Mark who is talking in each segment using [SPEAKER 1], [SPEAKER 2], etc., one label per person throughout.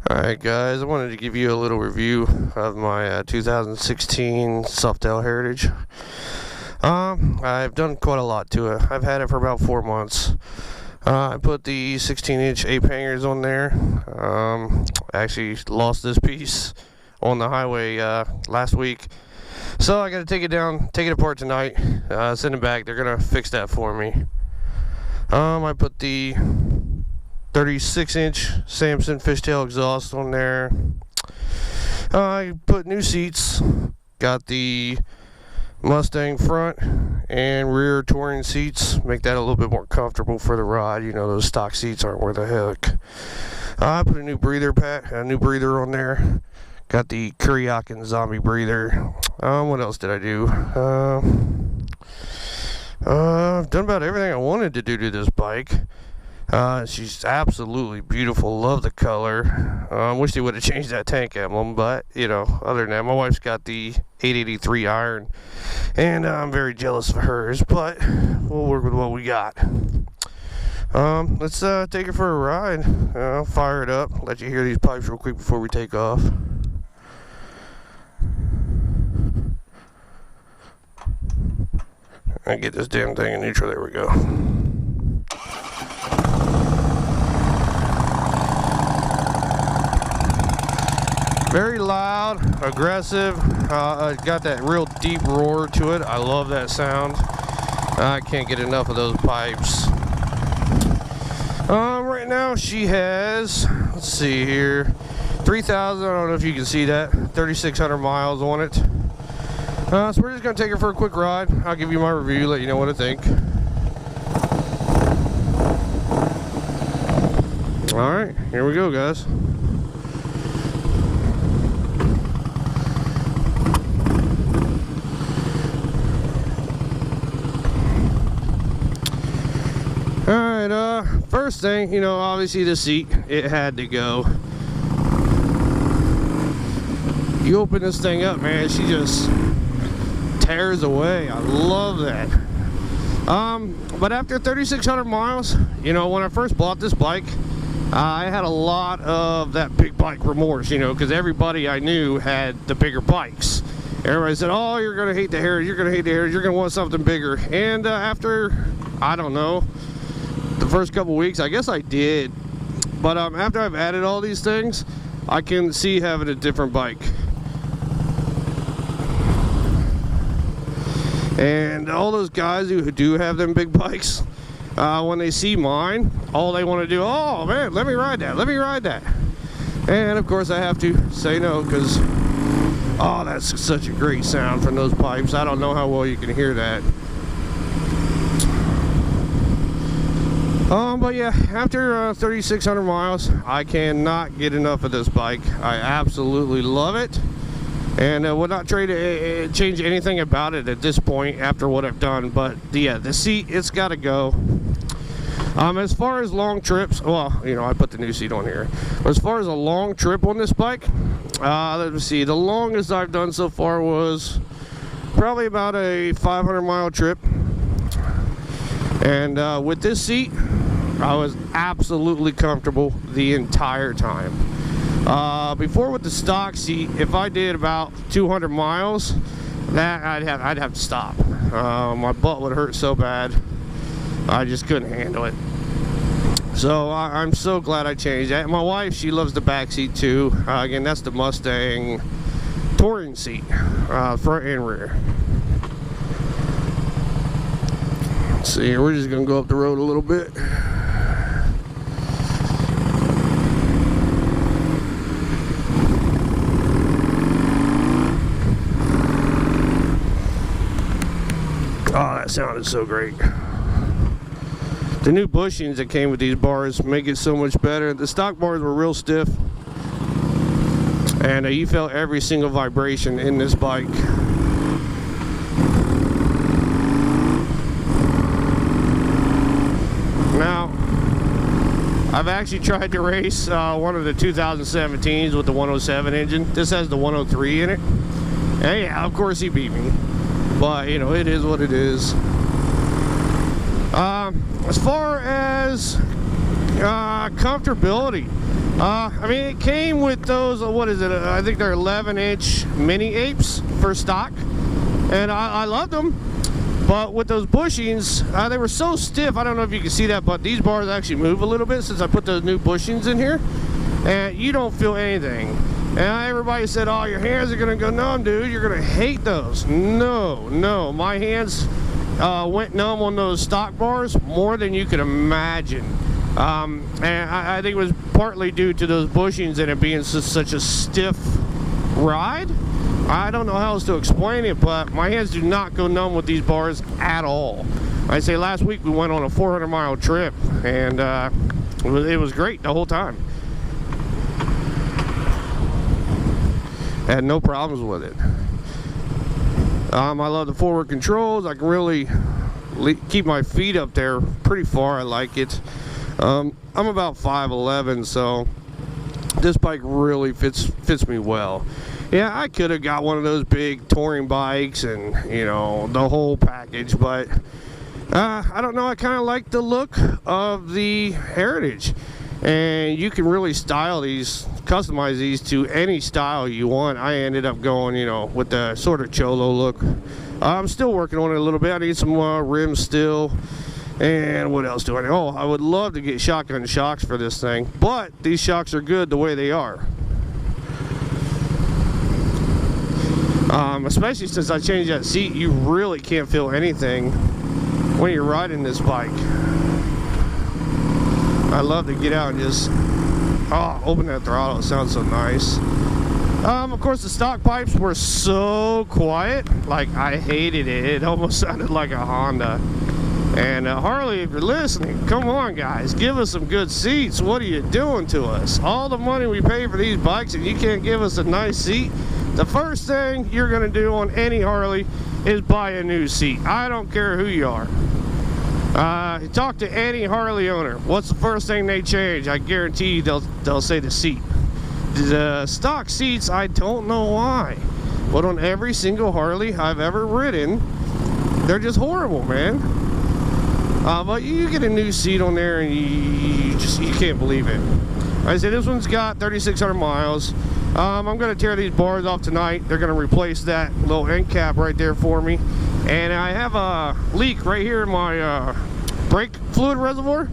[SPEAKER 1] Alright guys, I wanted to give you a little review of my 2016 Softail Heritage. I've done quite a lot to it. I've had it for about 4 months. I put the 16-inch Ape Hangers on there. I actually lost this piece on the highway last week. So I got to take it down, take it apart tonight, send it back. They're going to fix that for me. I put the 36-inch Samson Fishtail exhaust on there. I put new seats. Got the Mustang front and rear touring seats. Make that a little bit more comfortable for the ride. You know, those stock seats aren't worth a heck. I put a new breather on there. Got the Kuryakyn Zombie Breather. What else did I do? I've done about everything I wanted to do to this bike. She's absolutely beautiful. Love the color. Wish they would have changed that tank emblem, but you know, other than that, my wife's got the 883 iron, and I'm very jealous of hers. But we'll work with what we got. Let's take it for a ride. I'll fire it up. Let you hear these pipes real quick before we take off. I get this damn thing in neutral. There we go. Very loud, aggressive, got that real deep roar to it. I love that sound. I can't get enough of those pipes. Right now she has, let's see here, 3,000, I don't know if you can see that, 3,600 miles on it. So we're just going to take her for a quick ride. I'll give you my review, let you know what I think. Alright, here we go guys. Alright, first thing, you know, obviously the seat, it had to go. You open this thing up, man, she just tears away. I love that. But after 3,600 miles, you know, when I first bought this bike, I had a lot of that big bike remorse, you know, because everybody I knew had the bigger bikes. Everybody said, oh, you're going to hate the Heritage, you're going to hate the Heritage, you're going to want something bigger. And after, I don't know, the first couple weeks, I guess I did. But after I've added all these things, I can see having a different bike. And all those guys who do have them big bikes, when they see mine, all they want to do, oh man, let me ride that, let me ride that. And of course I have to say no, because oh, that's such a great sound from those pipes. I don't know how well you can hear that. But yeah, after 3,600 miles, I cannot get enough of this bike. I absolutely love it. And would not change anything about it at this point after what I've done. But yeah, the seat, it's got to go. As far as long trips, well, you know, I put the new seat on here. But as far as a long trip on this bike, let me see. The longest I've done so far was probably about a 500-mile trip. And with this seat, I was absolutely comfortable the entire time. Before with the stock seat, if I did about 200 miles, that I'd have to stop. My butt would hurt so bad, I just couldn't handle it. So I'm so glad I changed that. My wife, she loves the back seat too. Again, that's the Mustang touring seat, front and rear. Let's see, we're just gonna go up the road a little bit. Oh, that sounded so great. The new bushings that came with these bars make it so much better. The stock bars were real stiff, and you felt every single vibration in this bike. Now, I've actually tried to race one of the 2017s with the 107 engine. This has the 103 in it. And yeah, of course he beat me. But, you know, it is what it is. As far as comfortability, I mean, it came with those, what is it, I think they're 11-inch mini apes for stock, and I loved them, but with those bushings, they were so stiff. I don't know if you can see that, but these bars actually move a little bit since I put those new bushings in here, and you don't feel anything. And everybody said, oh, your hands are gonna go numb, dude, you're gonna hate those. No, my hands went numb on those stock bars more than you could imagine. And I think it was partly due to those bushings and it being such a stiff ride. I don't know how else to explain it, but my hands do not go numb with these bars at all. I say last week we went on a 400-mile trip, and it was great the whole time. Had no problems with it. I love the forward controls. I can really keep my feet up there pretty far. I like it. I'm about 5'11", so this bike really fits me well. Yeah, I could have got one of those big touring bikes and, you know, the whole package, but I don't know. I kind of like the look of the Heritage, and you can really style these, customize these to any style you want. I ended up going, you know, with the sort of Cholo look. I'm still working on it a little bit. I need some rims still. And what else do I need? Oh, I would love to get shotgun shocks for this thing, but these shocks are good the way they are. Especially since I changed that seat, you really can't feel anything when you're riding this bike. I love to get out and just open that throttle. It sounds so nice. Of course, the stock pipes were so quiet, like I hated it. It almost sounded like a Honda. And Harley, if you're listening, come on guys, give us some good seats. What are you doing to us? All the money we pay for these bikes and you can't give us a nice seat? The first thing you're gonna do on any Harley is buy a new seat. I don't care who you are. Talk to any Harley owner. What's the first thing they change? I guarantee you they'll say the seat. The stock seats, I don't know why, but on every single Harley I've ever ridden, they're just horrible, man. But you get a new seat on there and you can't believe it. Like I said, this one's got 3,600 miles. I'm going to tear these bars off tonight. They're going to replace that little end cap right there for me. And I have a leak right here in my brake fluid reservoir.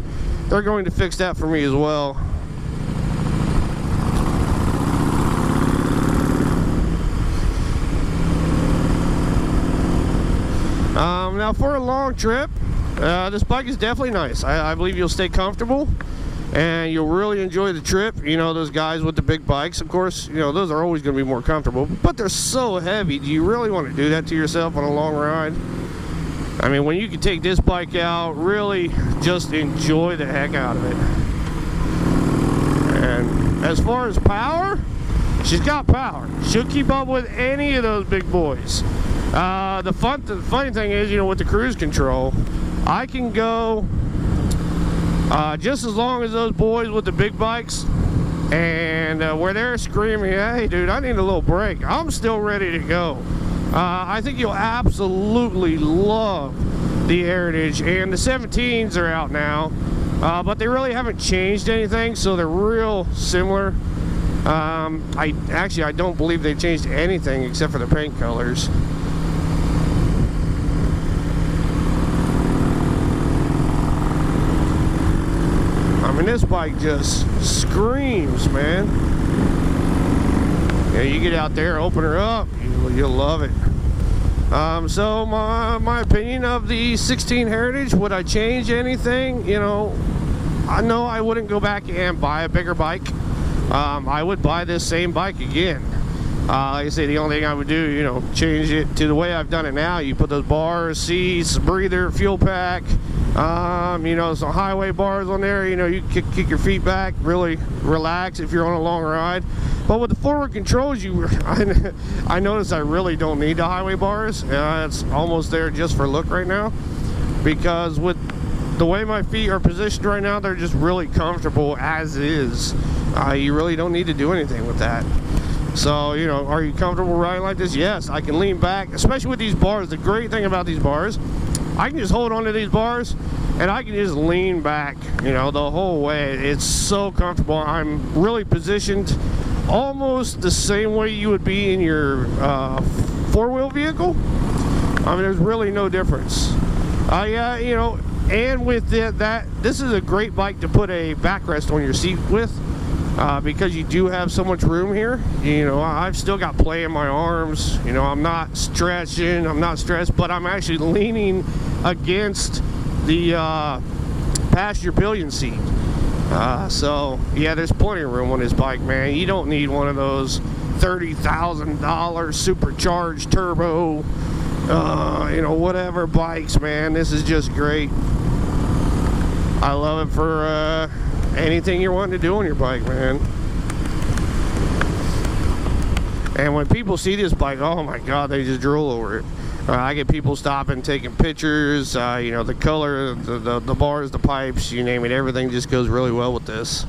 [SPEAKER 1] They're going to fix that for me as well. Now for a long trip, this bike is definitely nice. I believe you'll stay comfortable and you'll really enjoy the trip. You know, those guys with the big bikes, of course, you know, those are always going to be more comfortable, but they're so heavy. Do you really want to do that to yourself on a long ride? I mean, when you can take this bike out, really just enjoy the heck out of it. And as far as power, she's got power. She'll keep up with any of those big boys. The funny thing is, you know, with the cruise control, I can go just as long as those boys with the big bikes, and where they're screaming, hey dude, I need a little break, I'm still ready to go. I think you'll absolutely love the Heritage, and the 17s are out now, but they really haven't changed anything, so they're real similar. I don't believe they changed anything except for the paint colors. I mean, this bike just screams, man. Yeah, you get out there, open her up, you'll love it. So my opinion of the 16 Heritage, would I change anything? You know, I know I wouldn't go back and buy a bigger bike. I would buy this same bike again. Like I say, the only thing I would do, you know, change it to the way I've done it now. You put those bars, seats, breather, fuel pack, you know, some highway bars on there. You know, you kick your feet back, really relax if you're on a long ride. But with the forward controls, I notice I really don't need the highway bars. It's almost there just for look right now, because with the way my feet are positioned right now, they're just really comfortable as is. You really don't need to do anything with that. So, you know, are you comfortable riding like this? Yes, I can lean back, especially with these bars. The great thing about these bars, I can just hold on to these bars and I can just lean back, you know, the whole way. It's so comfortable. I'm really positioned almost the same way you would be in your four-wheel vehicle. I mean, there's really no difference. Yeah, you know, and with that, this is a great bike to put a backrest on your seat with, because you do have so much room here. You know, I've still got play in my arms. You know, I'm not stretching, I'm not stressed, but I'm actually leaning against the passenger pillion seat. So yeah, there's plenty of room on this bike, man. You don't need one of those $30,000 supercharged turbo, you know, whatever bikes, man. This is just great. I love it for anything you're wanting to do on your bike, man. And when people see this bike, oh my God, they just drool over it. I get people stopping, taking pictures. You know, the color, the bars, the pipes, you name it, everything just goes really well with this.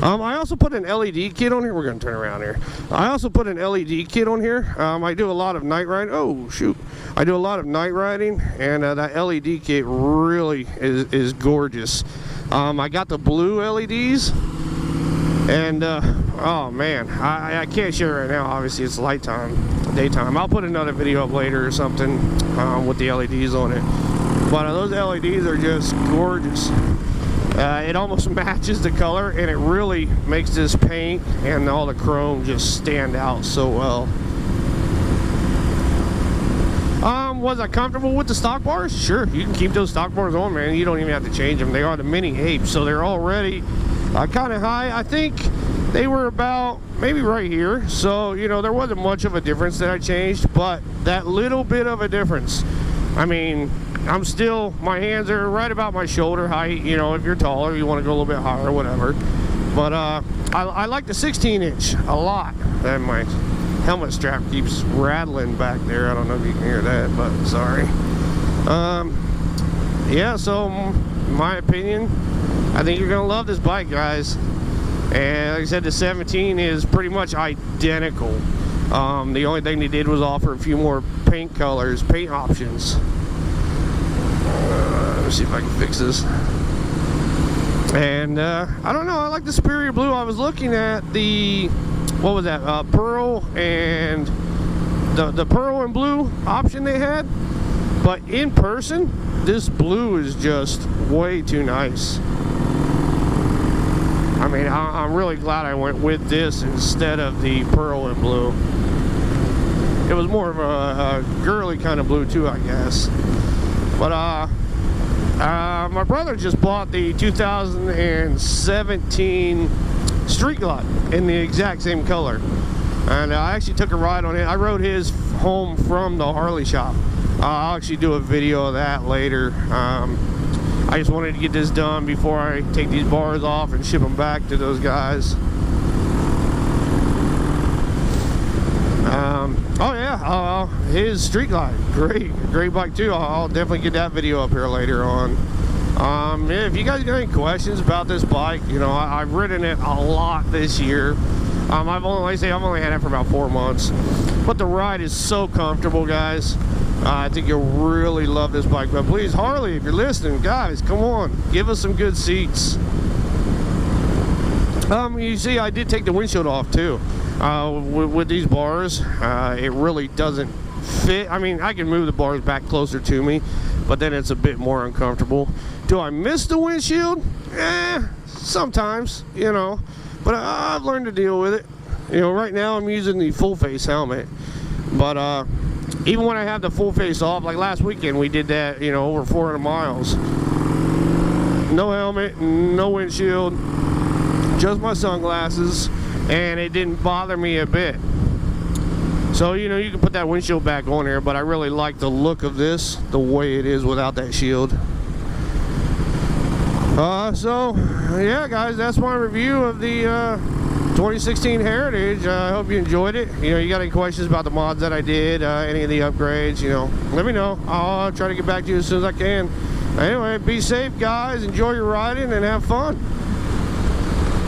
[SPEAKER 1] I also put an LED kit on here. We're going to turn around here. I also put an LED kit on here. I do a lot of night riding. Oh, shoot. I do a lot of night riding, and that LED kit really is gorgeous. I got the blue LEDs, and oh man, I can't share it right now. Obviously, it's daytime. I'll put another video up later or something with the LEDs on it. But those LEDs are just gorgeous. It almost matches the color, and it really makes this paint and all the chrome just stand out so well. Was I comfortable with the stock bars? Sure, you can keep those stock bars on, man. You don't even have to change them. They are the mini Ape, so they're already kind of high. I think they were about maybe right here, so you know, there wasn't much of a difference that I changed, but that little bit of a difference, I mean, I'm still, my hands are right about my shoulder height. You know, if you're taller, you want to go a little bit higher, whatever. But I like the 16-inch a lot. And my helmet strap keeps rattling back there. I don't know if you can hear that, but sorry. Yeah, so in my opinion, I think you're gonna love this bike, guys. And like I said, the 17 is pretty much identical. The only thing they did was offer a few more paint colors, paint options. Let me see if I can fix this. And I don't know, I like the Superior Blue. I was looking at the, what was that, pearl and the pearl and blue option they had, but in person this blue is just way too nice. I mean, I'm really glad I went with this instead of the pearl and blue. It was more of a girly kind of blue too, I guess. But my brother just bought the 2017 Street Glide in the exact same color, and I actually took a ride on it. I rode his home from the Harley shop. I'll actually do a video of that later. I just wanted to get this done before I take these bars off and ship them back to those guys. Oh yeah, his Street Glide, great bike too. I'll definitely get that video up here later on. Yeah, if you guys got any questions about this bike, you know, I've ridden it a lot this year. I've only had it for about 4 months, but the ride is so comfortable, guys. I think you'll really love this bike. But please, Harley, if you're listening, guys, come on, give us some good seats. You see, I did take the windshield off too. With these bars, it really doesn't fit. I mean, I can move the bars back closer to me, but then it's a bit more uncomfortable. Do I miss the windshield? Sometimes, you know, but I've learned to deal with it. You know, right now I'm using the full face helmet, but even when I have the full face off, like last weekend we did that, you know, over 400 miles. No helmet, no windshield, just my sunglasses, and it didn't bother me a bit. So, you know, you can put that windshield back on here, but I really like the look of this, the way it is without that shield. So, yeah, guys, that's my review of the 2016 Heritage. I hope you enjoyed it. You know, you got any questions about the mods that I did, any of the upgrades, you know, let me know. I'll try to get back to you as soon as I can. Anyway, be safe, guys. Enjoy your riding and have fun.